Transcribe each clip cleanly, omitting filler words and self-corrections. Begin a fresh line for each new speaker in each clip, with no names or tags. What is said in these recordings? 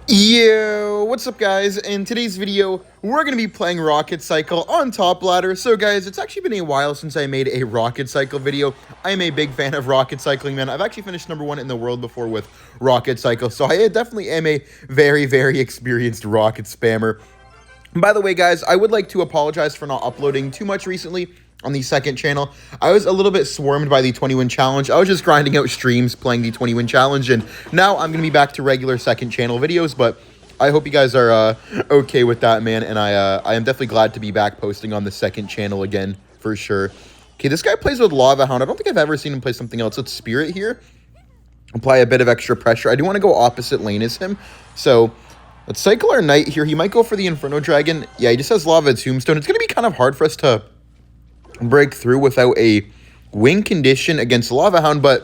Yo, what's up guys? In today's video, we're going to be playing Rocket Cycle on Top Ladder. So guys, it's actually been a while since I made a Rocket Cycle video. I am a big fan of rocket cycling, man. I've actually finished #1 in the world before with Rocket Cycle, so I definitely am a very experienced rocket spammer. And by the way, guys, I would like to apologize for not uploading too much recently on the second channel. I was a little bit swarmed by the 20-win challenge. I was just grinding out streams playing the 20-win challenge, and now I'm going to be back to regular second channel videos, but I hope you guys are okay with that, man, and I am definitely glad to be back posting on the second channel again, for sure. Okay, this guy plays with Lava Hound. I don't think I've ever seen him play something else. Let's Spirit here. Apply a bit of extra pressure. I do want to go opposite lane as him, so let's cycle our Knight here. He might go for the Inferno Dragon. Yeah, he just has Lava Tombstone. It's going to be kind of hard for us to break through without a win condition against Lava Hound, but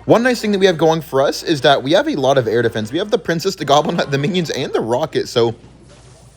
one nice thing that we have going for us is that we have a lot of air defense. We have the Princess, the Goblin, the Minions, and the Rocket, so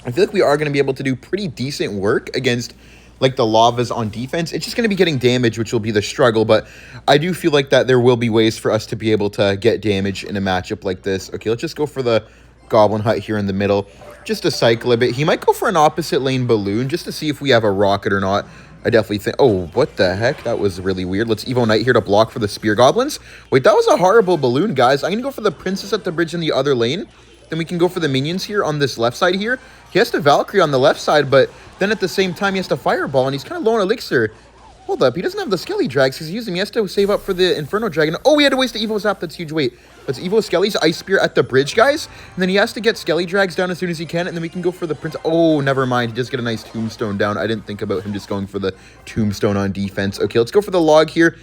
I feel like we are going to be able to do pretty decent work against like the Lavas on defense. It's just going to be getting damage, which will be the struggle, but I do feel like that there will be ways for us to be able to get damage in a matchup like this. Okay, let's just go for the Goblin Hut here in the middle, just to cycle a bit. He might go for an opposite lane Balloon, just to see if we have a Rocket or not. I definitely think... Oh, what the heck? That was really weird. Let's Evo Knight here to block for the Spear Goblins. Wait, that was a horrible Balloon, guys. I'm going to go for the Princess at the bridge in the other lane. Then we can go for the Minions here on this left side here. He has to Valkyrie on the left side, but then at the same time, he has to Fireball, and he's kind of low on Elixir. Hold up, he doesn't have the Skelly Drags because he's using them. He has to save up for the Inferno Dragon. Oh, he had to waste the Evo Zap. That's huge. Wait, let's Evo Skelly's Ice Spear at the bridge, guys. And then he has to get Skelly Drags down as soon as he can, and then we can go for the Prince. Oh, never mind. He does get a nice Tombstone down. I didn't think about him just going for the Tombstone on defense. Okay, let's go for the Log here.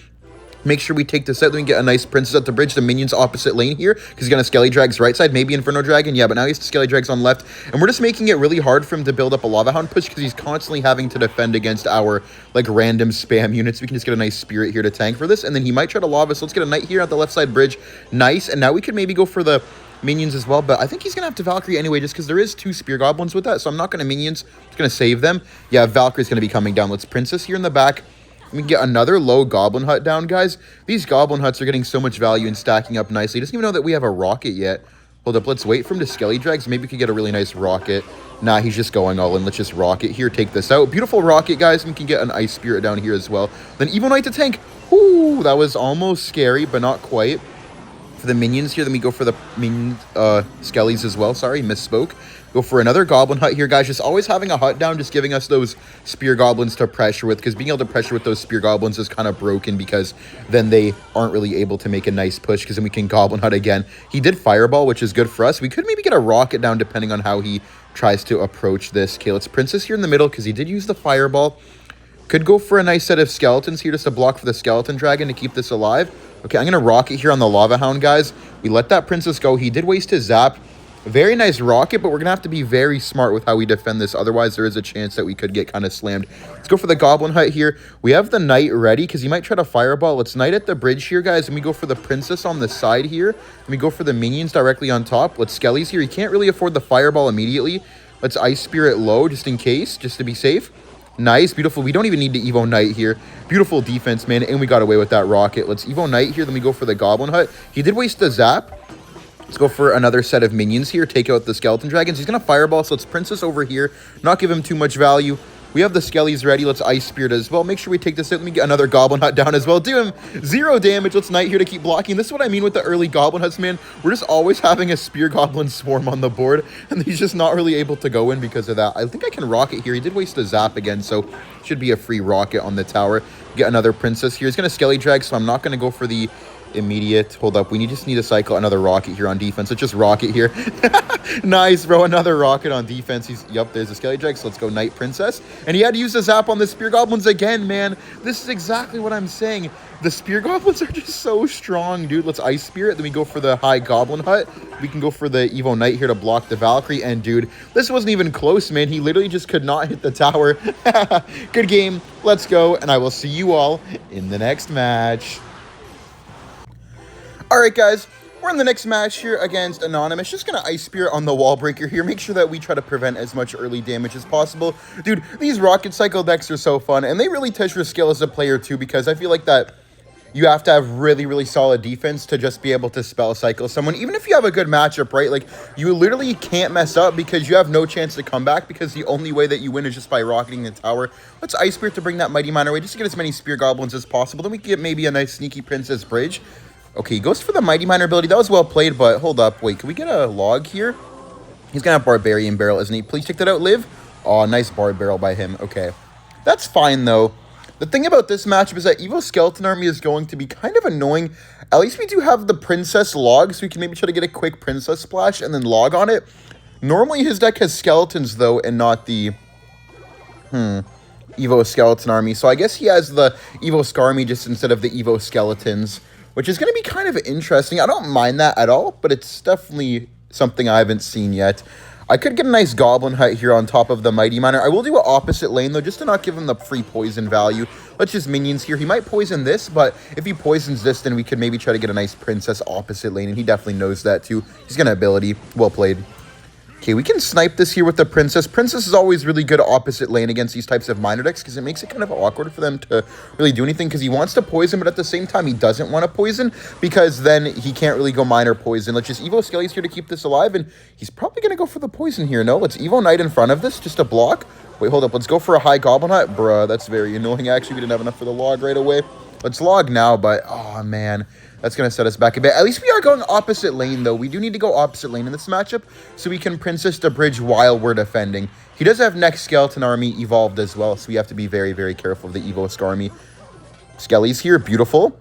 Make sure we take this out. Then we get a nice Princess at the bridge. The Minions opposite lane here. Because he's going to Skelly Drags right side. Maybe Inferno Dragon. Yeah, but now he has to Skelly Drags on left. And we're just making it really hard for him to build up a Lava Hound push. Because he's constantly having to defend against our, like, random spam units. We can just get a nice Spirit here to tank for this. And then he might try to Lava. So let's get a Knight here at the left side bridge. Nice. And now we could maybe go for the Minions as well. But I think he's going to have to Valkyrie anyway. Just because there is 2 Spear Goblins with that. So I'm not going to Minions. I'm just going to save them. Yeah, Valkyrie's going to be coming down. Let's Princess here in the back. We can get another low Goblin Hut down, guys. These Goblin Huts are getting so much value and stacking up nicely. He doesn't even know that we have a Rocket yet. Hold up, let's wait for him to Skelly Drags. Maybe we could get a really nice Rocket. Nah, he's just going all in. Let's just Rocket here, take this out. Beautiful Rocket, guys. We can get an Ice Spirit down here as well. Then Evo Knight to tank. Ooh, that was almost scary, but not quite. For the Minions here, then we go for the Minion Skellies as well. Sorry, misspoke. Go for another Goblin Hut here, guys. Just always having a hut down, just giving us those Spear Goblins to pressure with, because being able to pressure with those Spear Goblins is kind of broken, because then they aren't really able to make a nice push, because then we can Goblin Hut again. He did Fireball, which is good for us. We could maybe get a Rocket down, depending on how he tries to approach this. Okay, let's Princess here in the middle, because he did use the Fireball. Could go for a nice set of Skeletons here, just to block for the Skeleton Dragon to keep this alive. Okay, I'm going to Rocket here on the Lava Hound, guys. We let that Princess go. He did waste his Zap. Very nice Rocket, but we're going to have to be very smart with how we defend this. Otherwise, there is a chance that we could get kind of slammed. Let's go for the Goblin Hut here. We have the Knight ready because he might try to Fireball. Let's Knight at the bridge here, guys. And we go for the Princess on the side here. And we go for the Minions directly on top. Let's Skellies here. He can't really afford the Fireball immediately. Let's Ice Spirit low just in case, just to be safe. Nice, beautiful. We don't even need to Evo Knight here. Beautiful defense, man. And we got away with that Rocket. Let's Evo Knight here. Then we go for the Goblin Hut. He did waste the Zap. Let's go for another set of Minions here. Take out the Skeleton Dragons. He's going to Fireball, so let's Princess over here. Not give him too much value. We have the Skellies ready. Let's Ice Spirit as well. Make sure we take this out. Let me get another Goblin Hut down as well. Do him 0 damage. Let's Knight here to keep blocking. This is what I mean with the early Goblin Huts, man. We're just always having a Spear Goblin swarm on the board, and he's just not really able to go in because of that. I think I can Rocket here. He did waste a Zap again, so should be a free Rocket on the tower. Get another Princess here. He's going to Skelly Drag, so I'm not going to go for the immediate. Hold up, we just need to cycle another Rocket here on defense. Let's just Rocket here. Nice, bro. Another Rocket on defense. There's a Skelly Drag, so let's go Knight Princess. And he had to use the Zap on the Spear Goblins again, man. This is exactly what I'm saying. The Spear Goblins are just so strong, dude. Let's Ice Spirit. Then we go for the high Goblin Hut. We can go for the Evo Knight here to block the Valkyrie. And, dude, this wasn't even close, man. He literally just could not hit the tower. Good game. Let's go. And I will see you all in the next match. Alright, guys, we're in the next match here against Anonymous. Just going to Ice Spirit on the Wall Breaker here. Make sure that we try to prevent as much early damage as possible. Dude, these Rocket Cycle decks are so fun, and they really test your skill as a player, too, because I feel like that you have to have really, really solid defense to just be able to spell cycle someone. Even if you have a good matchup, right? Like, you literally can't mess up because you have no chance to come back because the only way that you win is just by rocketing the tower. Let's Ice Spirit to bring that Mighty Miner away just to get as many Spear Goblins as possible. Then we can get maybe a nice Sneaky Princess Bridge. Okay, he goes for the Mighty Miner ability. That was well played, but hold up. Wait, can we get a log here? He's going to have Barbarian Barrel, isn't he? Please check that out, Liv. Oh, nice Bard Barrel by him. Okay. That's fine, though. The thing about this matchup is that Evo Skeleton Army is going to be kind of annoying. At least we do have the Princess log, so we can maybe try to get a quick Princess splash and then log on it. Normally, his deck has skeletons, though, and not the Evo Skeleton Army. So I guess he has the Evo Skarmy just instead of the Evo Skeletons, which is going to be kind of interesting. I don't mind that at all, but it's definitely something I haven't seen yet. I could get a nice Goblin Hut here on top of the Mighty Miner. I will do an opposite lane, though, just to not give him the free poison value. Let's just minions here. He might poison this, but if he poisons this, then we could maybe try to get a nice Princess opposite lane, and he definitely knows that, too. He's got an ability. Well played. Okay, we can snipe this here with the Princess. Princess is always really good opposite lane against these types of miner decks because it makes it kind of awkward for them to really do anything because he wants to poison, but at the same time, he doesn't want to poison because then he can't really go miner poison. Let's just Evo Skelly's here to keep this alive, and he's probably going to go for the poison here. No, let's Evo Knight in front of this just to block. Wait, hold up. Let's go for a high Goblin Hut. Bruh, that's very annoying. Actually, we didn't have enough for the log right away. Let's log now, but oh, man. That's going to set us back a bit. At least we are going opposite lane, though. We do need to go opposite lane in this matchup so we can Princess the bridge while we're defending. He does have next Skeleton Army evolved as well, so we have to be very, very careful of the Evo Skarmy. Skelly's here. Beautiful.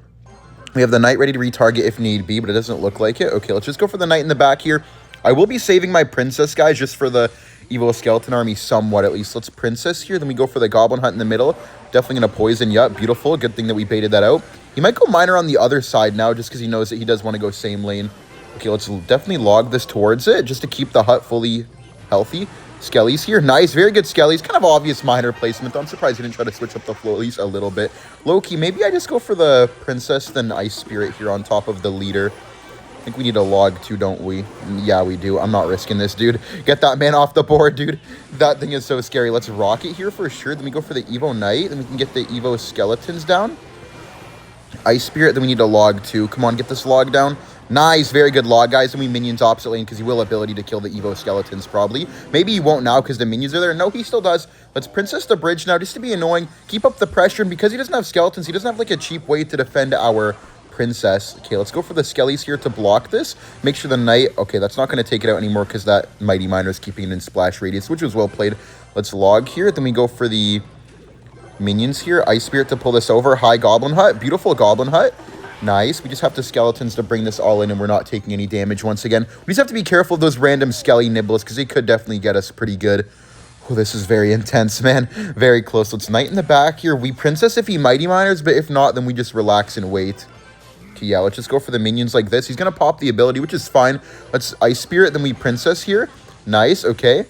We have the Knight ready to retarget if need be, but it doesn't look like it. Okay, let's just go for the Knight in the back here. I will be saving my Princess, guys, just for the Evo Skeleton Army somewhat at least. Let's Princess here. Then we go for the Goblin Hut in the middle. Definitely going to poison. Yup, beautiful. Good thing that we baited that out. He might go miner on the other side now just because he knows that he does want to go same lane. Okay, let's definitely log this towards it just to keep the hut fully healthy. Skelly's here. Nice. Very good Skelly's. Kind of obvious miner placement, though. I'm surprised he didn't try to switch up the flow at least a little bit. Low-key, maybe I just go for the Princess, then Ice Spirit here on top of the leader. I think we need a log too, don't we? Yeah, we do. I'm not risking this, dude. Get that man off the board, dude. That thing is so scary. Let's rock it here for sure. Then we go for the Evo Knight. Then we can get the Evo Skeletons down. Ice Spirit. Then we need a log too. Come on, get this log down. Nice. Very good log, guys. And we minions opposite lane because he will ability to kill the Evo Skeletons probably. Maybe he won't now because the minions are there. No, he still does. Let's Princess the bridge now just to be annoying. Keep up the pressure. And because he doesn't have skeletons, he doesn't have like a cheap way to defend our Princess. Okay, let's go for the Skellies here to block this. Make sure the Knight... Okay, that's not going to take it out anymore because that Mighty Miner is keeping it in splash radius, which was well played. Let's log here. Then we go for the minions here. Ice Spirit to pull this over. High Goblin Hut. Beautiful Goblin Hut. Nice. We just have the skeletons to bring this all in and we're not taking any damage once again. We just have to be careful of those random Skelly nibbles because they could definitely get us pretty good. Oh, this is very intense, man. Very close. Let's Knight in the back here. We Princess if he Mighty Miners, but if not, then we just relax and wait. Yeah, let's just go for the minions like this. He's going to pop the ability, which is fine. Let's Ice Spirit, then we Princess here. Nice, okay.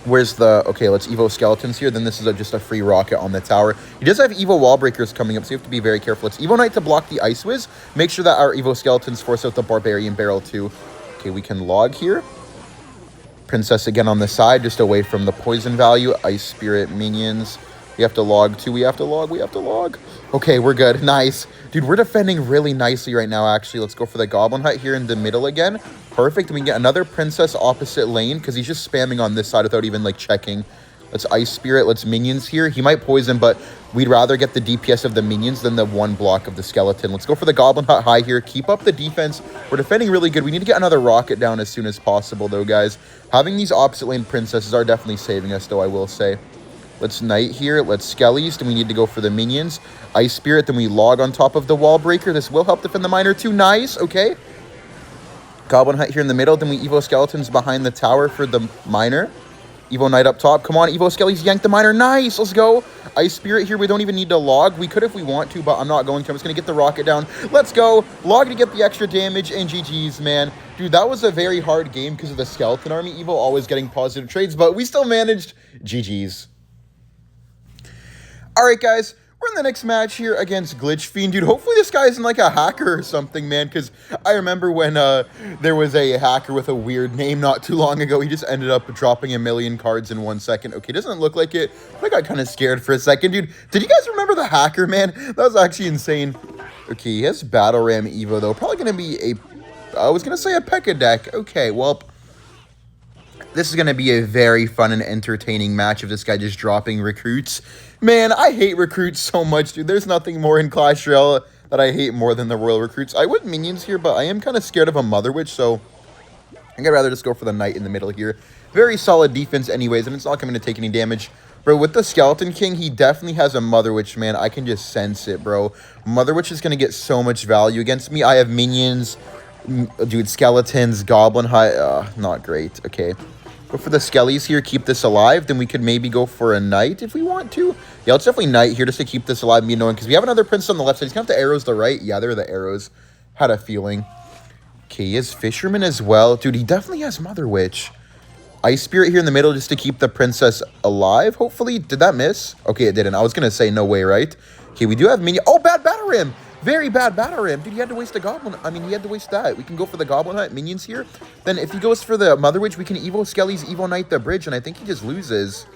Where's the... Okay, let's Evo Skeletons here. Then this is just a free rocket on the tower. He does have Evo Wall Breakers coming up, so you have to be very careful. Let's Evo Knight to block the Ice Whiz. Make sure that our Evo Skeletons force out the Barbarian Barrel too. Okay, we can log here. Princess again on the side, just away from the poison value. Ice Spirit minions. We have to log too. We have to log. Okay, we're good. Nice. Dude, we're defending really nicely right now, actually. Let's go for the Goblin Hut here in the middle again. Perfect. We can get another Princess opposite lane because he's just spamming on this side without even, like, checking. Let's Ice Spirit. Let's minions here. He might poison, but we'd rather get the DPS of the minions than the one block of the skeleton. Let's go for the Goblin Hut high here. Keep up the defense. We're defending really good. We need to get another rocket down as soon as possible, though, guys. Having these opposite lane princesses are definitely saving us, though, I will say. Let's Knight here. Let's Skellies. Then we need to go for the minions. Ice Spirit. Then we log on top of the Wall Breaker. This will help defend the miner too. Nice. Okay. Goblin Hut here in the middle. Then we Evo Skeletons behind the tower for the miner. Evo Knight up top. Come on, Evo Skellies. Yank the miner. Nice. Let's go. Ice Spirit here. We don't even need to log. We could if we want to, but I'm not going to. I'm just going to get the rocket down. Let's go. Log to get the extra damage. And GG's, man. Dude, that was a very hard game because of the Skeleton Army Evo always getting positive trades, but we still managed. GG's. All right, guys. We're in the next match here against Glitch Fiend. Dude, hopefully this guy isn't like a hacker or something, man, because I remember when there was a hacker with a weird name not too long ago. He just ended up dropping a million cards in 1 second. Okay, doesn't look like it. I got kind of scared for a second, dude. Did you guys remember the hacker, man? That was actually insane. Okay, he has Battle Ram Evo, though. Probably going to be I was going to say a P.E.K.K.A deck. Okay, well, this is going to be a very fun and entertaining match of this guy just dropping recruits. Man, I hate recruits so much, dude. There's nothing more in Clash Royale that I hate more than the Royal Recruits. I would minions here, but I am kind of scared of a Mother Witch, so I think I'd rather just go for the Knight in the middle here. Very solid defense anyways, and it's not going to take any damage. Bro, with the Skeleton King, he definitely has a Mother Witch, man. I can just sense it, bro. Mother Witch is going to get so much value against me. I have minions, dude, skeletons, Goblin High. Not great. Okay. Go for the Skellies here, keep this alive. Then we could maybe go for a Knight if we want to. Yeah, let's definitely Knight here just to keep this alive and be annoying. Because we have another Prince on the left side. He's going to have the arrows to the right. Yeah, they're the arrows. Had a feeling. Okay, he has Fisherman as well. Dude, he definitely has Mother Witch. Ice Spirit here in the middle just to keep the Princess alive, hopefully. Did that miss? Okay, it didn't. I was going to say no way, right? Okay, we do have Minion. Oh, bad Battle Ram. Very bad Battle Ram. Dude, he had to waste a Goblin. I mean, he had to waste that. We can go for the Goblin Hut minions here. Then if he goes for the Mother Witch, we can Evo Skelly's Evo Knight the bridge, and I think he just loses.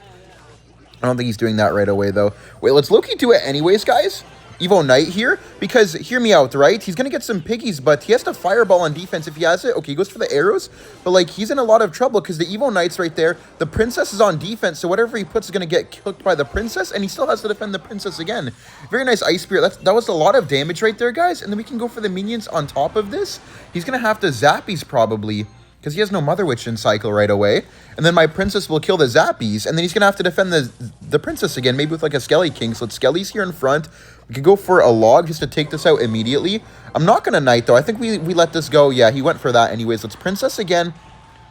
I don't think he's doing that right away, though. Wait, let's low-key do it anyways, guys. Evo Knight here, because, hear me out, right? He's going to get some piggies, but he has to Fireball on defense if he has it. Okay, he goes for the arrows, but, like, he's in a lot of trouble because the Evo Knight's right there. The Princess is on defense, so whatever he puts is going to get cooked by the Princess, and he still has to defend the Princess again. Very nice Ice Spirit. That was a lot of damage right there, guys, and then we can go for the minions on top of this. He's going to have to Zappies, probably, because he has no Mother Witch in cycle right away. And then my Princess will kill the Zappies, and then he's going to have to defend the Princess again, maybe with like a Skelly King. So it's Skelly's here in front. We could go for a log just to take this out immediately. I'm not going to Knight, though. I think we let this go. Yeah, he went for that anyways. Let's Princess again.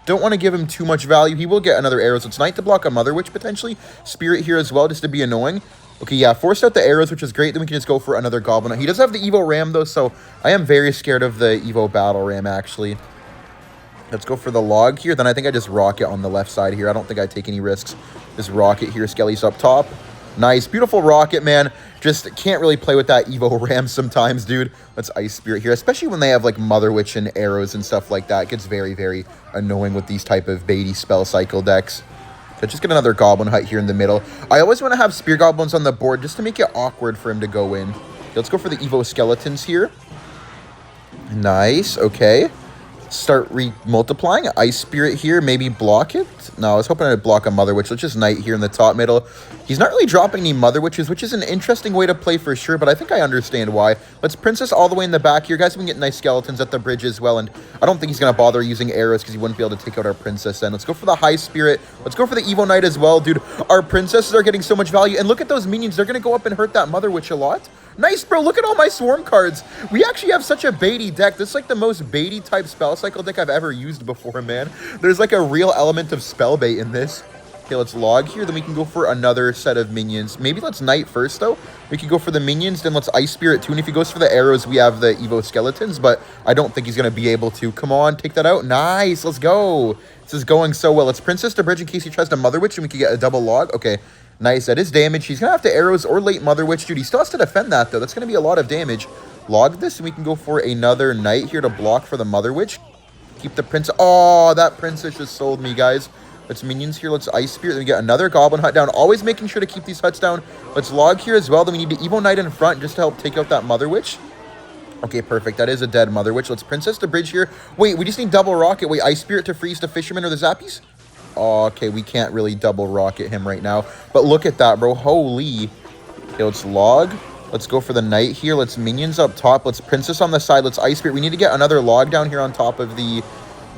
Don't want to give him too much value. He will get another arrow. So it's Knight to block a Mother Witch, potentially. Spirit here as well, just to be annoying. Okay, yeah, forced out the arrows, which is great. Then we can just go for another Goblin. He does have the Evo Ram, though, so I am very scared of the Evo Battle Ram, actually. Let's go for the log here. Then I think I just rocket on the left side here. I don't think I take any risks. Just rocket here. Skelly's up top. Nice. Beautiful rocket, man. Just can't really play with that Evo Ram sometimes, dude. Let's Ice Spirit here, especially when they have, like, Mother Witch and arrows and stuff like that. It gets very, very annoying with these type of baity spell cycle decks. Let's just get another Goblin Hut here in the middle. I always want to have Spear Goblins on the board just to make it awkward for him to go in. Let's go for the Evo Skeletons here. Nice. Okay. Start re-multiplying. Ice Spirit here, maybe block it. No, I was hoping I'd block a Mother Witch. Let's just Knight here in the top middle. He's not really dropping any Mother Witches, which is an interesting way to play for sure, but I think I understand why. Let's Princess all the way in the back here. Guys, we can get nice skeletons at the bridge as well, and I don't think he's going to bother using arrows because he wouldn't be able to take out our Princess then. Let's go for the High Spirit. Let's go for the Evo Knight as well, dude. Our Princesses are getting so much value, and look at those minions. They're going to go up and hurt that Mother Witch a lot. Nice, bro. Look at all my Swarm cards. We actually have such a baity deck. This is like the most baity type spell cycle deck I've ever used before, man. There's like a real element of spell bait in this. Okay, let's log here. Then we can go for another set of minions. Maybe let's Knight first, though. We can go for the minions. Then let's Ice Spirit, too. And if he goes for the arrows, we have the Evo Skeletons. But I don't think he's going to be able to. Come on, take that out. Nice. Let's go. This is going so well. Let's Princess to bridge in case he tries to Mother Witch, and we can get a double log. Okay. Nice, that is damage. He's going to have to arrows or late Mother Witch. Dude, he still has to defend that, though. That's going to be a lot of damage. Log this, and we can go for another Knight here to block for the Mother Witch. Keep the Princess. Oh, that Princess just sold me, guys. Let's minions here. Let's Ice Spirit. Then we get another Goblin Hut down. Always making sure to keep these huts down. Let's log here as well. Then we need to Evo Knight in front just to help take out that Mother Witch. Okay, perfect. That is a dead Mother Witch. Let's Princess to bridge here. Wait, we just need double rocket. Wait, Ice Spirit to freeze the Fisherman or the Zappies? Oh, okay, we can't really double rocket him right now. But look at that, bro. Holy. Okay, let's log. Let's go for the Knight here. Let's minions up top. Let's Princess on the side. Let's Ice Spirit. We need to get another log down here on top of the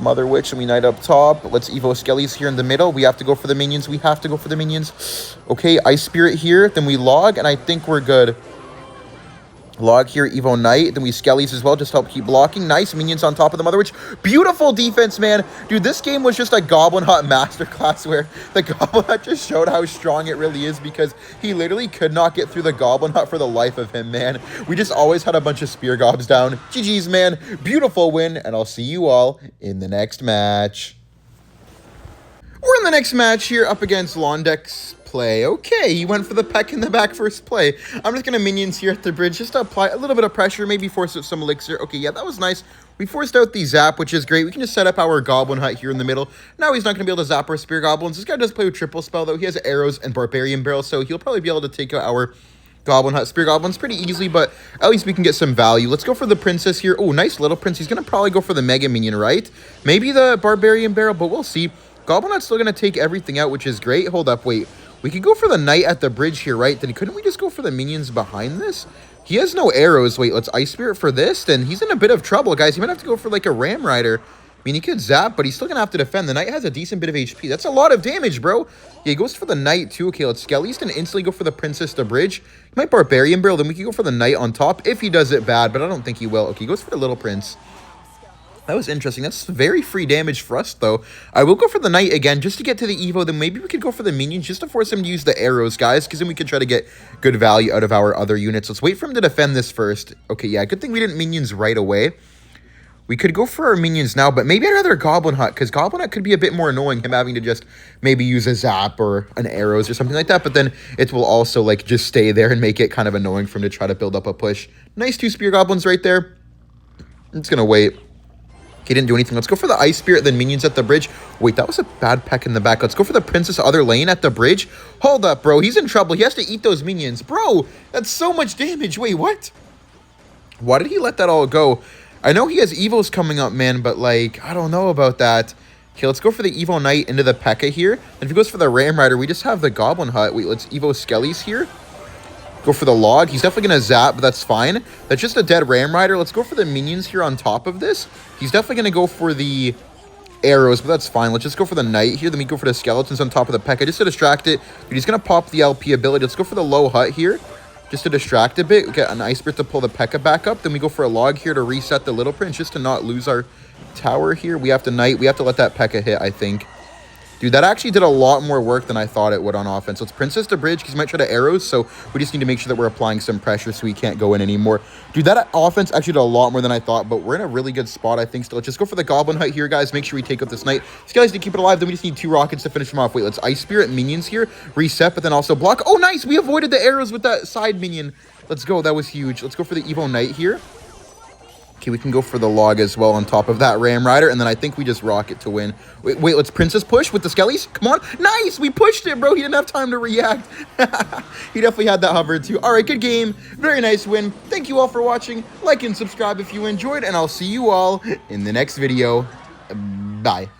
Mother Witch. And we Knight up top. Let's Evo Skellies here in the middle. We have to go for the minions. We have to go for the minions. Okay, Ice Spirit here. Then we log, and I think we're good. Log here, Evo Knight. Then we Skellies as well, just help keep blocking. Nice minions on top of the Mother Witch. Beautiful defense, man. Dude, this game was just a Goblin Hut masterclass where the Goblin Hut just showed how strong it really is because he literally could not get through the Goblin Hut for the life of him, man. We just always had a bunch of Spear Gobs down. GG's, man. Beautiful win, and I'll see you all in the next match. We're in the next match here up against Londex play. Okay, he went for the peck in the back first play. I'm just going to minions here at the bridge just to apply a little bit of pressure, maybe force out some elixir. Okay, yeah, that was nice. We forced out the zap, which is great. We can just set up our goblin hut here in the middle. Now he's not going to be able to zap our spear goblins. This guy does play with triple spell, though. He has arrows and barbarian barrel, so he'll probably be able to take out our goblin hut spear goblins pretty easily, but at least we can get some value. Let's go for the princess here. Oh, nice little prince. He's going to probably go for the mega minion, right? Maybe the barbarian barrel, but we'll see. Goblin hut's still going to take everything out, which is great. Hold up, wait. We could go for the knight at the bridge here, right? Then couldn't we just go for the minions behind this? He has no arrows. Wait, let's Ice Spirit for this. Then he's in a bit of trouble, guys. He might have to go for like a Ram Rider. I mean, he could zap, but he's still going to have to defend. The knight has a decent bit of HP. That's a lot of damage, bro. Yeah, he goes for the knight too. Okay, let's Skelly's and instantly go for the princess to bridge. He might barbarian barrel. Then we can go for the knight on top if he does it bad, but I don't think he will. Okay, he goes for the little prince. That was interesting. That's very free damage for us, though. I will go for the knight again just to get to the Evo. Then maybe we could go for the minions just to force him to use the arrows, guys, because then we could try to get good value out of our other units. Let's wait for him to defend this first. Okay, yeah, good thing we didn't minions right away. We could go for our minions now, but maybe I'd rather Goblin Hut, because Goblin Hut could be a bit more annoying, him having to just maybe use a zap or an arrows or something like that, but then it will also, like, just stay there and make it kind of annoying for him to try to build up a push. Nice 2 spear goblins right there. I'm just going to wait. He didn't do anything. Let's go for the Ice Spirit, then minions at the bridge. Wait, that was a bad peck in the back. Let's go for the princess other lane at the bridge. Hold up, bro. He's in trouble. He has to eat those minions. Bro, that's so much damage. Wait, what? Why did he let that all go? I know he has Evos coming up, man, but, like, I don't know about that. Okay, let's go for the Evo Knight into the P.E.K.K.A here. And if he goes for the Ram Rider, we just have the Goblin Hut. Wait, let's Evo Skellies here. Go for the log. He's definitely going to zap, but that's fine. That's just a dead Ram Rider. Let's go for the minions here on top of this. He's definitely going to go for the arrows, but that's fine. Let's just go for the knight here. Then we go for the skeletons on top of the P.E.K.K.A just to distract it. Dude, he's going to pop the LP ability. Let's go for the low hut here just to distract a bit. We get an Ice Spirit to pull the P.E.K.K.A back up. Then we go for a log here to reset the little prince just to not lose our tower here. We have to knight. We have to let that P.E.K.K.A hit, I think. Dude, that actually did a lot more work than I thought it would on offense. Let's princess to bridge because he might try to arrows, so we just need to make sure that we're applying some pressure so he can't go in anymore. Dude, that offense actually did a lot more than I thought, but we're in a really good spot, I think, still. Let's just go for the Goblin Hut here, guys. Make sure we take out this knight. Skellies to keep it alive, then we just need 2 rockets to finish him off. Wait, let's Ice Spirit minions here. Reset, but then also block. Oh, nice! We avoided the arrows with that side minion. Let's go. That was huge. Let's go for the Evo Knight here. Okay, we can go for the log as well on top of that Ram Rider, and then I think we just rocket to win. Wait, let's princess push with the Skellies. Come on. Nice! We pushed it, bro. He didn't have time to react. He definitely had that hover, too. All right, good game. Very nice win. Thank you all for watching. Like and subscribe if you enjoyed, and I'll see you all in the next video. Bye.